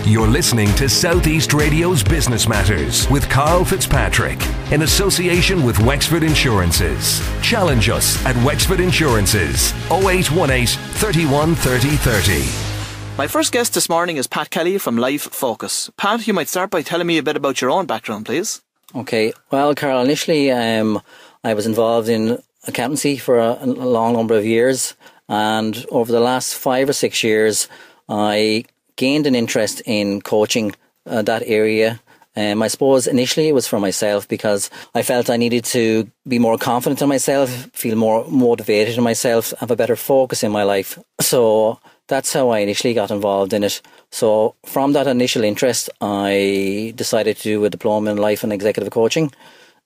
You're listening to Southeast Radio's Business Matters with Karl Fitzpatrick in association with Wexford Insurances. Challenge us at Wexford Insurances 0818 31 30 30. My first guest this morning is Pat Kelly from Life Focus. Pat, you might start by telling me a bit about your own background, please. Okay, well, Karl, initially I was involved in accountancy for a long number of years, and over the last 5 or 6 years I gained an interest in coaching that area. I suppose initially it was for myself because I felt I needed to be more confident in myself, feel more motivated in myself, have a better focus in my life. So that's how I initially got involved in it. So from that initial interest, I decided to do a diploma in life and executive coaching.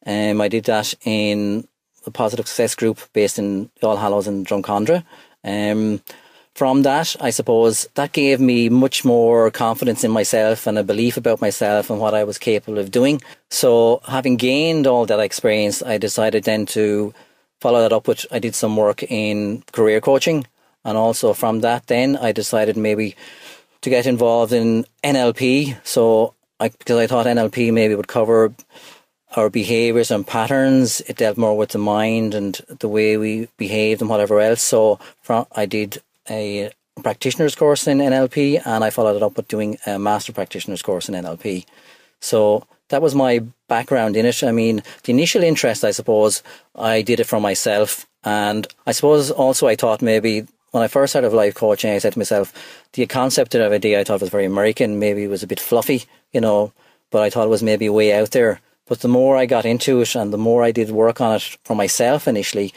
I did that in the Positive Success Group based in All Hallows in Drumcondra. From that, I suppose, that gave me much more confidence in myself and a belief about myself and what I was capable of doing. So having gained all that experience, I decided then to follow that up with, I did some work in career coaching. And also from that then, I decided maybe to get involved in NLP. So because I thought NLP maybe would cover our behaviours and patterns. It dealt more with the mind and the way we behaved and whatever else. So I did a practitioner's course in NLP, and I followed it up with doing a master practitioner's course in NLP. So that was my background in it. I mean, the initial interest, I suppose, I did it for myself. And I suppose also I thought maybe when I first started life coaching, I said to myself, the concept of the idea I thought was very American, maybe it was a bit fluffy, but I thought it was maybe way out there. But the more I got into it and the more I did work on it for myself initially,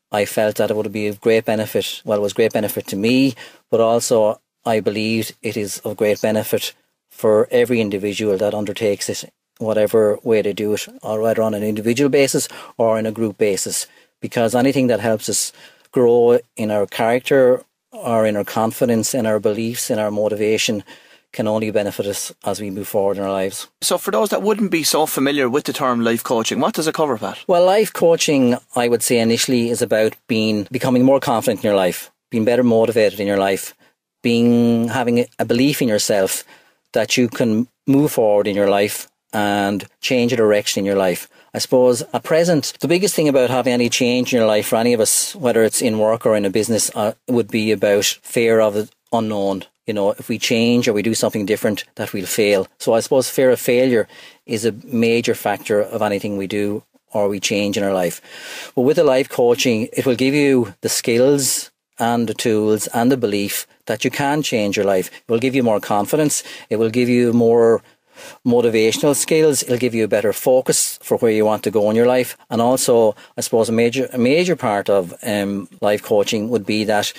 I felt that it would be of great benefit. Well, it was great benefit to me, but also I believed it is of great benefit for every individual that undertakes it, whatever way they do it, or either on an individual basis or in a group basis. Because anything that helps us grow in our character or in our confidence, in our beliefs, in our motivation can only benefit us as we move forward in our lives. So for those that wouldn't be so familiar with the term life coaching, what does it cover, Pat? Well, life coaching, I would say initially, is about becoming more confident in your life, being better motivated in your life, having a belief in yourself that you can move forward in your life and change a direction in your life. I suppose at present, the biggest thing about having any change in your life for any of us, whether it's in work or in a business, would be about fear of the unknown. If we change or we do something different, that we'll fail. So I suppose fear of failure is a major factor of anything we do or we change in our life. But with the life coaching, it will give you the skills and the tools and the belief that you can change your life. It will give you more confidence. It will give you more motivational skills. It'll give you a better focus for where you want to go in your life. And also, I suppose a major part of life coaching would be that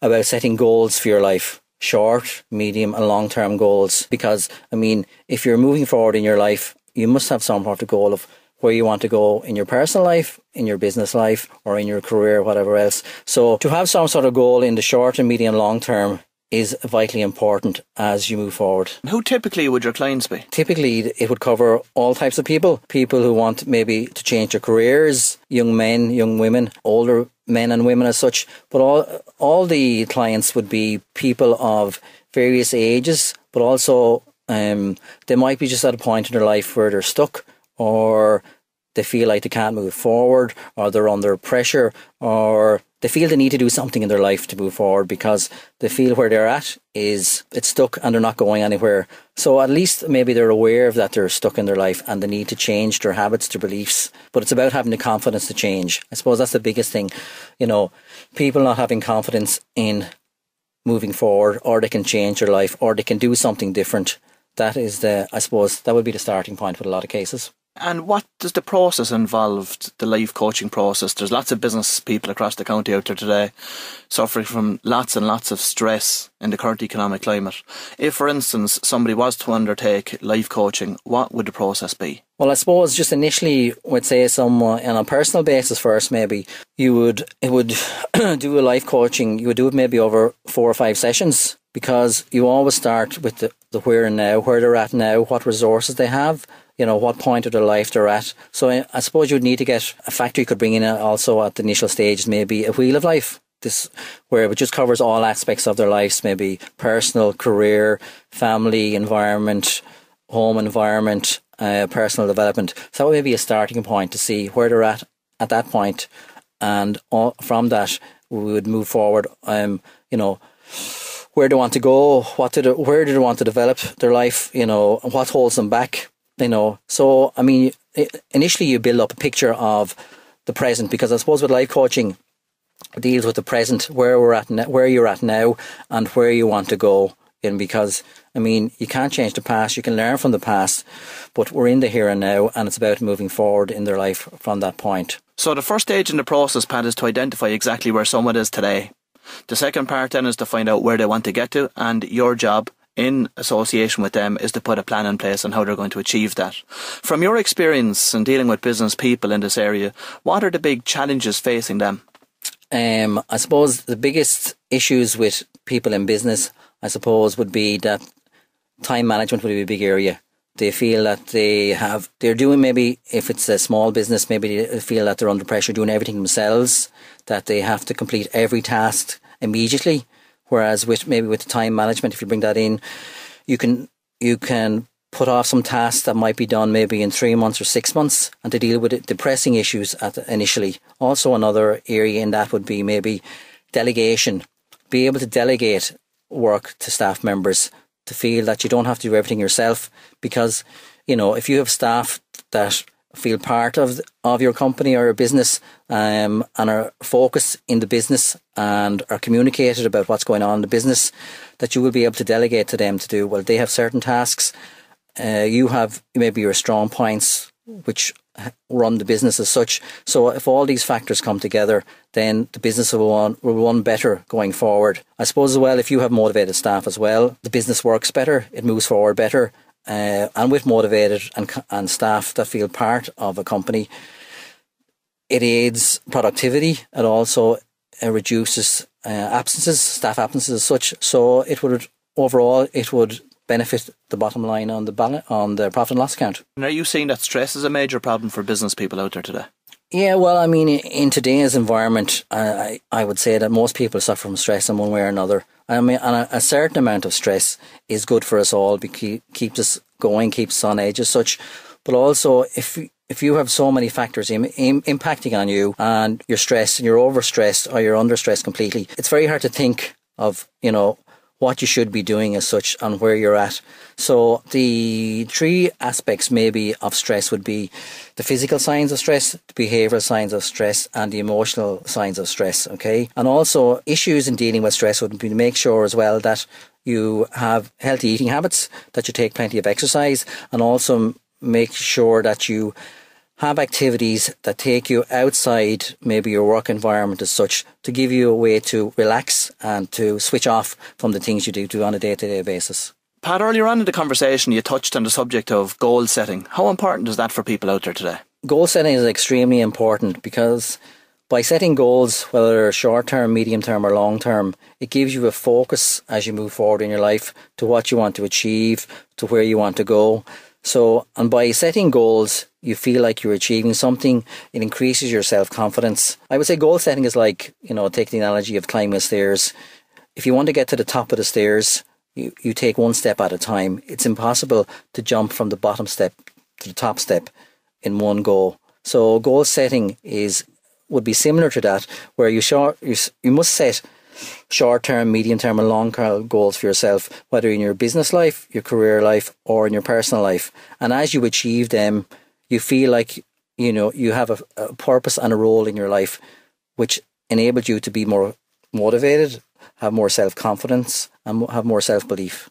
about setting goals for your life. Short, medium and long-term goals. Because, if you're moving forward in your life, you must have some sort of goal of where you want to go in your personal life, in your business life, or in your career, whatever else. So to have some sort of goal in the short and medium and long term is vitally important as you move forward. Who typically would your clients be? Typically, it would cover all types of people. People who want maybe to change their careers, young men, young women, older men and women as such. But all the clients would be people of various ages, but also they might be just at a point in their life where they're stuck, or they feel like they can't move forward, or they're under pressure, or they feel they need to do something in their life to move forward because they feel where they're at it's stuck and they're not going anywhere. So at least maybe they're aware of that they're stuck in their life and they need to change their habits, their beliefs. But it's about having the confidence to change. I suppose that's the biggest thing. People not having confidence in moving forward, or they can change their life, or they can do something different. That is I suppose that would be the starting point with a lot of cases. And what does the process involve, the life coaching process? There's lots of business people across the county out there today suffering from lots and lots of stress in the current economic climate. If, for instance, somebody was to undertake life coaching, what would the process be? Well, I suppose just initially, we'd say on a personal basis first, maybe it would do a life coaching. You would do it maybe over 4 or 5 sessions, because you always start with the where and now, where they're at now, what resources they have, what point of their life they're at. So I suppose you would need to get a factor you could bring in also at the initial stage, maybe a wheel of life. this, where it just covers all aspects of their lives, maybe personal, career, family, environment, home environment, personal development. So that would be a starting point to see where they're at that point, and from that we would move forward. Where they want to go, where do they want to develop their life, what holds them back, So, I mean, initially you build up a picture of the present, because I suppose with life coaching, it deals with the present, where you're at now, and where you want to go. And because, I mean, you can't change the past, you can learn from the past, but we're in the here and now, and it's about moving forward in their life from that point. So the first stage in the process, Pat, is to identify exactly where someone is today. The second part then is to find out where they want to get to, and your job in association with them is to put a plan in place on how they're going to achieve that. From your experience in dealing with business people in this area, what are the big challenges facing them? I suppose the biggest issues with people in business, I suppose, would be that time management would be a big area. They feel that they're doing, maybe if it's a small business, maybe they feel that they're under pressure doing everything themselves, that they have to complete every task immediately. Whereas with the time management, if you bring that in, you can put off some tasks that might be done maybe in 3 months or 6 months, and to deal with the pressing issues initially. Also, another area in that would be maybe delegation. Be able to delegate work to staff members, to feel that you don't have to do everything yourself, because if you have staff that feel part of your company or your business, and are focused in the business and are communicated about what's going on in the business, that you will be able to delegate to them to do. Well, they have certain tasks, you have maybe your strong points which run the business as such. So if all these factors come together, then the business will run better going forward. I suppose as well, if you have motivated staff as well, the business works better, it moves forward better, and with motivated and staff that feel part of a company, it aids productivity. It also reduces staff absences as such. So it would benefit the bottom line on the profit and loss account. And are you seeing that stress is a major problem for business people out there today? Yeah, well, I mean, in today's environment, I would say that most people suffer from stress in one way or another. I mean, and a certain amount of stress is good for us all, because keeps us going, keeps us on edge as such. But also, if you have so many factors impacting on you, and you're stressed and you're overstressed or you're under stressed completely, it's very hard to think of, what you should be doing as such and where you're at. So the three aspects maybe of stress would be the physical signs of stress, the behavioural signs of stress, and the emotional signs of stress, okay? And also issues in dealing with stress would be to make sure as well that you have healthy eating habits, that you take plenty of exercise, and also make sure that you have activities that take you outside maybe your work environment as such, to give you a way to relax and to switch off from the things you do on a day-to-day basis. Pat, earlier on in the conversation you touched on the subject of goal setting. How important is that for people out there today? Goal setting is extremely important, because by setting goals, whether they're short-term, medium-term or long-term, it gives you a focus as you move forward in your life to what you want to achieve, to where you want to go. So, and by setting goals, you feel like you're achieving something. It increases your self-confidence. I would say goal setting is like, take the analogy of climbing stairs. If you want to get to the top of the stairs, you take one step at a time. It's impossible to jump from the bottom step to the top step in one go. So goal setting would be similar to that, where you must set short-term, medium-term and long-term goals for yourself, whether in your business life, your career life or in your personal life. And as you achieve them, you feel like you have a purpose and a role in your life, which enables you to be more motivated, have more self-confidence and have more self-belief.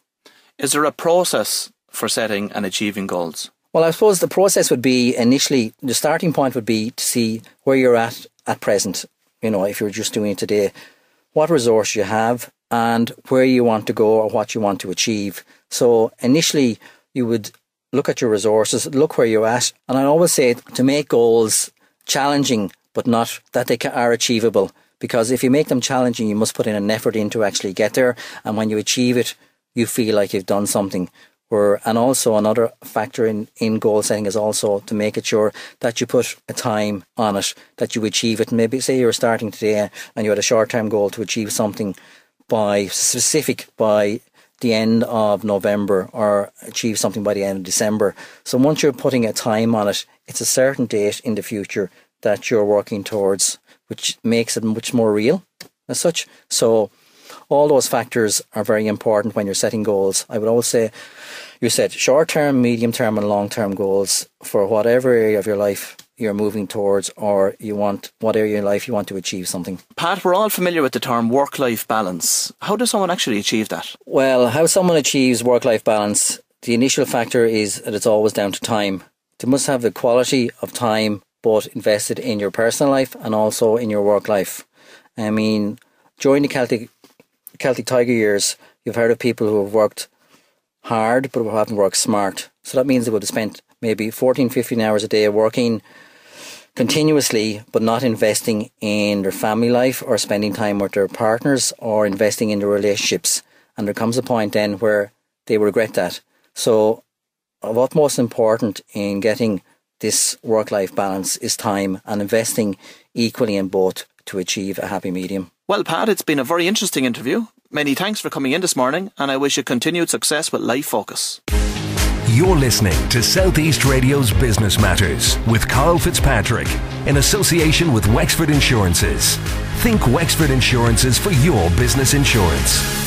Is there a process for setting and achieving goals? Well, I suppose the process would be, initially, the starting point would be to see where you're at present. If you're just doing it today, what resource you have and where you want to go or what you want to achieve. So initially you would look at your resources, look where you're at. And I always say to make goals challenging, but not that they are achievable. Because if you make them challenging, you must put in an effort in to actually get there. And when you achieve it, you feel like you've done something. And also another factor in goal setting is also to make it sure that you put a time on it, that you achieve it. Maybe say you're starting today and you had a short-term goal to achieve something by the end of November, or achieve something by the end of December. So once you're putting a time on it, it's a certain date in the future that you're working towards, which makes it much more real as such. So all those factors are very important when you're setting goals. I would always say you set short-term, medium-term and long-term goals for whatever area of your life you're moving towards, or what area of your life you want to achieve something. Pat, we're all familiar with the term work-life balance. How does someone actually achieve that? Well, how someone achieves work-life balance, the initial factor is that it's always down to time. They must have the quality of time both invested in your personal life and also in your work life. I mean, during the Celtic Tiger years, you've heard of people who have worked hard but who haven't worked smart. So that means they would have spent maybe 14, 15 hours a day working continuously but not investing in their family life or spending time with their partners or investing in their relationships. And there comes a point then where they regret that. So what's most important in getting this work-life balance is time, and investing equally in both to achieve a happy medium. Well, Pat, it's been a very interesting interview. Many thanks for coming in this morning, and I wish you continued success with Life Focus. You're listening to Southeast Radio's Business Matters with Karl Fitzpatrick in association with Wexford Insurances. Think Wexford Insurances for your business insurance.